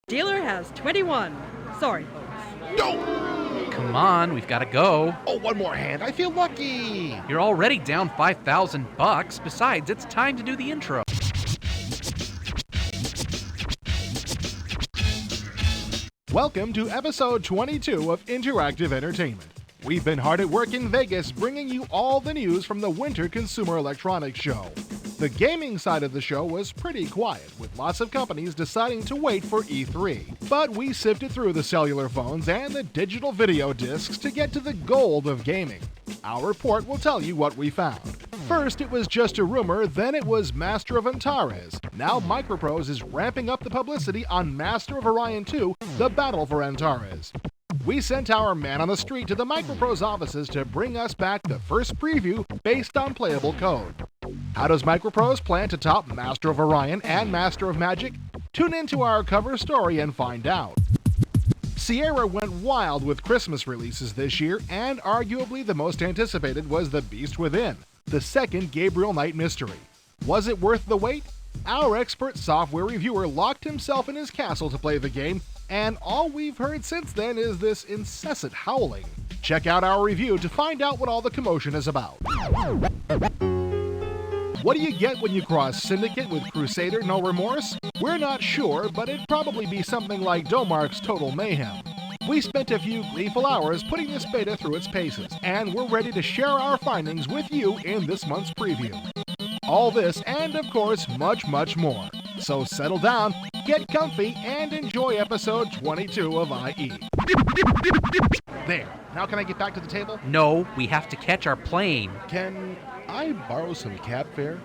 Dealer has 21. Sorry, folks. No! Come on, we've got to go. Oh, one more hand. I feel lucky. You're already down $5,000. Besides, it's time to do the intro. Welcome to episode 22 of Interactive Entertainment. We've been hard at work in Vegas bringing you all the news from the Winter Consumer Electronics Show. The gaming side of the show was pretty quiet, with lots of companies deciding to wait for E3. But we sifted through the cellular phones and the digital video discs to get to the gold of gaming. Our report will tell you what we found. First, it was just a rumor, then it was Master of Antares. Now Microprose is ramping up the publicity on Master of Orion 2, The Battle for Antares. We sent our man on the street to the Microprose offices to bring us back the first preview based on playable code. How does Microprose plan to top Master of Orion and Master of Magic? Tune into our cover story and find out. Sierra went wild with Christmas releases this year, and arguably the most anticipated was The Beast Within, the second Gabriel Knight mystery. Was it worth the wait? Our expert software reviewer locked himself in his castle to play the game, and all we've heard since then is this incessant howling. Check out our review to find out what all the commotion is about. What do you get when you cross Syndicate with Crusader No Remorse? We're not sure, but it'd probably be something like Domark's Total Mayhem. We spent a few gleeful hours putting this beta through its paces, and we're ready to share our findings with you in this month's preview. All this, and of course, much, much more. So settle down, get comfy, and enjoy episode 22 of IE. There. Now can I get back to the table? No, we have to catch our plane. Can I borrow some cab fare?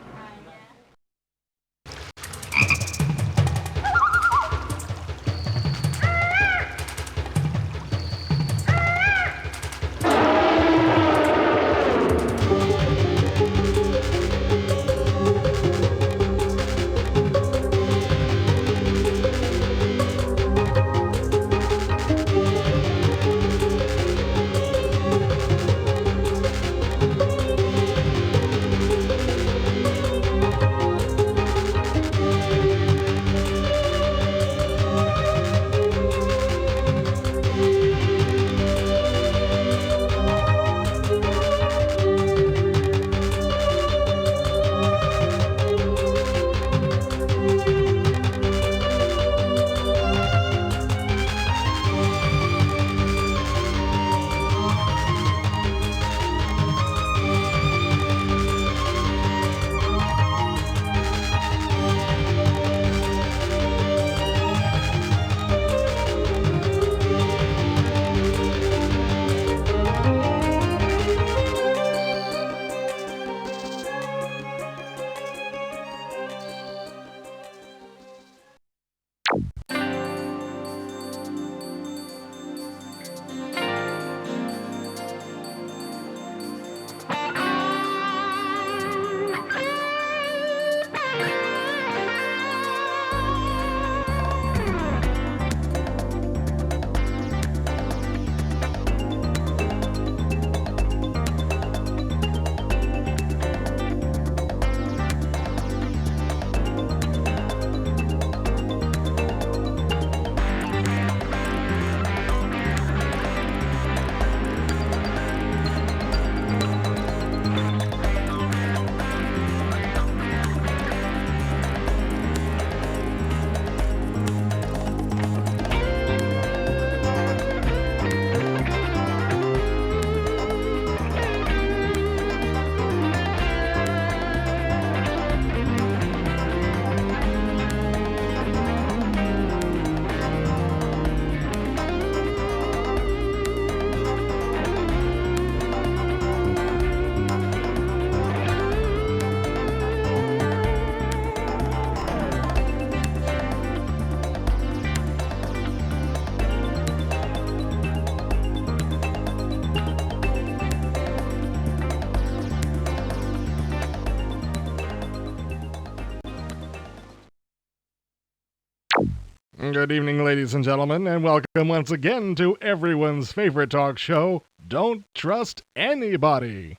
Good evening, ladies and gentlemen, and welcome once again to everyone's favorite talk show, Don't Trust Anybody.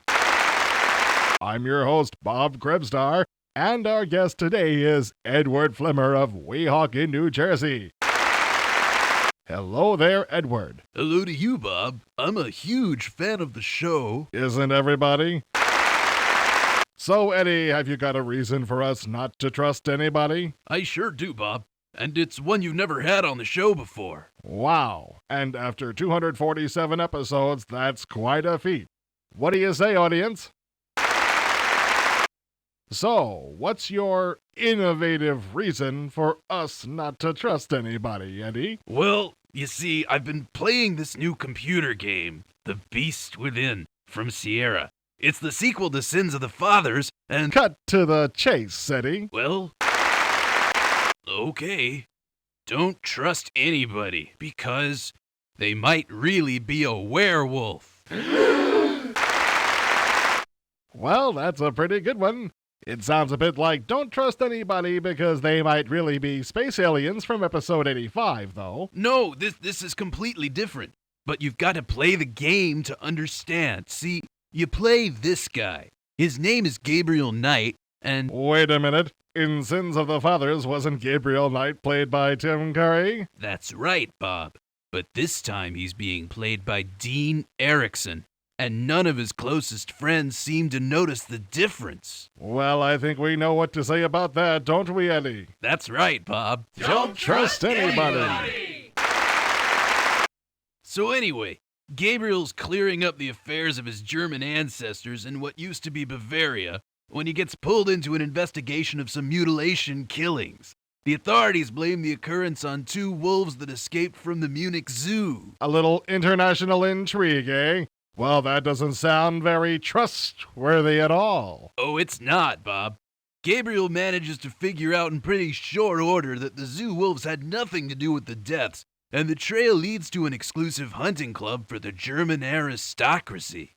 I'm your host, Bob Krebstar, and our guest today is Edward Flimmer of Weehawken, New Jersey. Hello there, Edward. Hello to you, Bob. I'm a huge fan of the show. Isn't everybody? So, Eddie, have you got a reason for us not to trust anybody? I sure do, Bob. And it's one you've never had on the show before. Wow. And after 247 episodes, that's quite a feat. What do you say, audience? So, what's your innovative reason for us not to trust anybody, Eddie? Well, you see, I've been playing this new computer game, The Beast Within, from Sierra. It's the sequel to Sins of the Fathers, and... Cut to the chase, Eddie. Well, okay. Don't trust anybody, because they might really be a werewolf. Well, that's a pretty good one. It sounds a bit like don't trust anybody because they might really be space aliens from episode 85, though. No, this is completely different. But you've got to play the game to understand. See, you play this guy. His name is Gabriel Knight, and... Wait a minute. In Sins of the Fathers, wasn't Gabriel Knight played by Tim Curry? That's right, Bob. But this time he's being played by Dean Erickson. And none of his closest friends seem to notice the difference. Well, I think we know what to say about that, don't we, Eddie? That's right, Bob. Don't trust anybody. So anyway, Gabriel's clearing up the affairs of his German ancestors in what used to be Bavaria when he gets pulled into an investigation of some mutilation killings. The authorities blame the occurrence on 2 wolves that escaped from the Munich Zoo. A little international intrigue, eh? Well, that doesn't sound very trustworthy at all. Oh, it's not, Bob. Gabriel manages to figure out in pretty short order that the zoo wolves had nothing to do with the deaths, and the trail leads to an exclusive hunting club for the German aristocracy.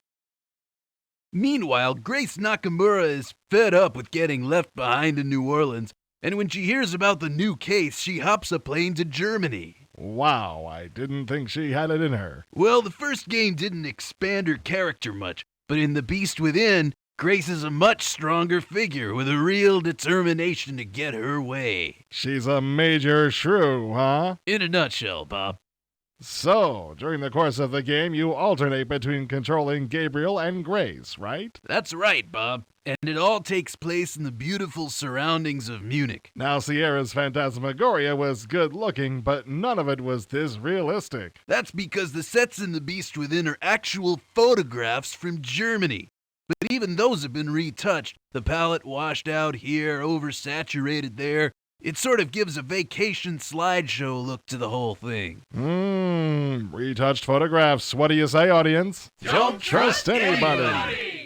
Meanwhile, Grace Nakamura is fed up with getting left behind in New Orleans, and when she hears about the new case, she hops a plane to Germany. Wow, I didn't think she had it in her. Well, the first game didn't expand her character much, but in The Beast Within, Grace is a much stronger figure with a real determination to get her way. She's a major shrew, huh? In a nutshell, Bob. So, during the course of the game, you alternate between controlling Gabriel and Grace, right? That's right, Bob. And it all takes place in the beautiful surroundings of Munich. Now, Sierra's Phantasmagoria was good looking, but none of it was this realistic. That's because the sets in The Beast Within are actual photographs from Germany. But even those have been retouched. The palette washed out here, oversaturated there. It sort of gives a vacation slideshow look to the whole thing. Retouched photographs. What do you say, audience? Don't trust anybody.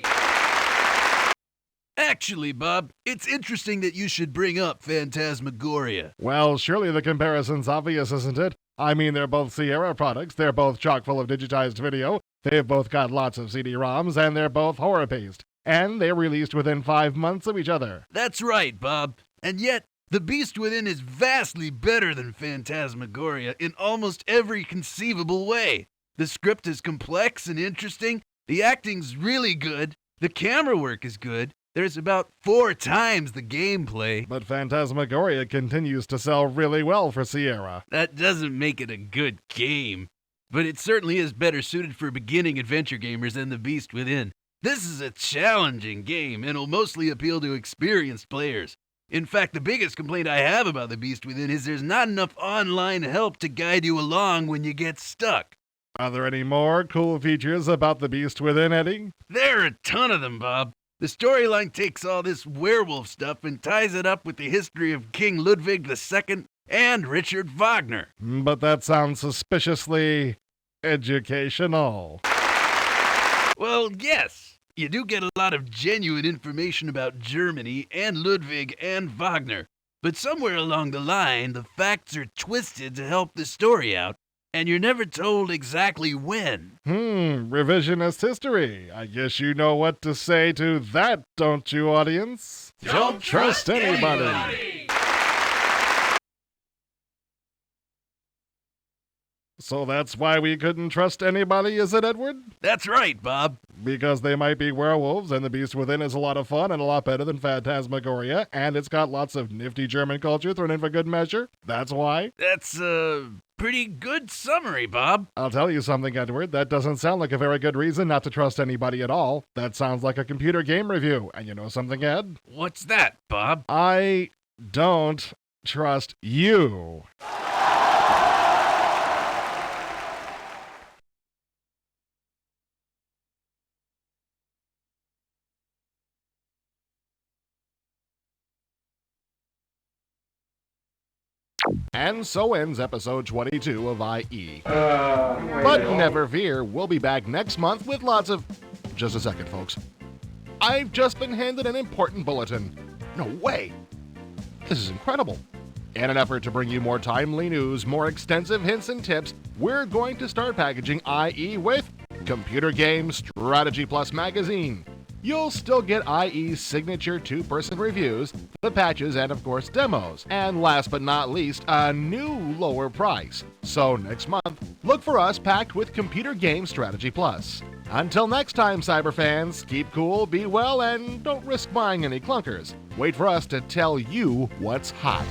Actually, Bob, it's interesting that you should bring up Phantasmagoria. Well, surely the comparison's obvious, isn't it? I mean, they're both Sierra products, they're both chock full of digitized video, they've both got lots of CD-ROMs, and they're both horror-paced. And they're released within 5 months of each other. That's right, Bob. And yet, The Beast Within is vastly better than Phantasmagoria in almost every conceivable way. The script is complex and interesting, the acting's really good, the camera work is good, there's about 4 times the gameplay. But Phantasmagoria continues to sell really well for Sierra. That doesn't make it a good game, but it certainly is better suited for beginning adventure gamers than The Beast Within. This is a challenging game and will mostly appeal to experienced players. In fact, the biggest complaint I have about The Beast Within is there's not enough online help to guide you along when you get stuck. Are there any more cool features about The Beast Within, Eddie? There are a ton of them, Bob. The storyline takes all this werewolf stuff and ties it up with the history of King Ludwig II and Richard Wagner. But that sounds suspiciously educational. Well, yes. You do get a lot of genuine information about Germany and Ludwig and Wagner. But somewhere along the line, the facts are twisted to help the story out, and you're never told exactly when. Revisionist history. I guess you know what to say to that, don't you, audience? Don't trust anybody. So that's why we couldn't trust anybody, is it, Edward? That's right, Bob. Because they might be werewolves, and The Beast Within is a lot of fun and a lot better than Phantasmagoria, and it's got lots of nifty German culture thrown in for good measure. That's why? That's, pretty good summary, Bob. I'll tell you something, Edward. That doesn't sound like a very good reason not to trust anybody at all. That sounds like a computer game review. And you know something, Ed? What's that, Bob? I don't trust you. And so ends episode 22 of IE. But never fear, we'll be back next month with lots of... Just a second, folks. I've just been handed an important bulletin. No way! This is incredible. In an effort to bring you more timely news, more extensive hints and tips, we're going to start packaging IE with Computer Game Strategy Plus Magazine. You'll still get IE's signature two-person reviews, the patches, and of course demos. And last but not least, a new lower price. So next month, look for us packed with Computer Game Strategy Plus. Until next time, cyberfans, keep cool, be well, and don't risk buying any clunkers. Wait for us to tell you what's hot.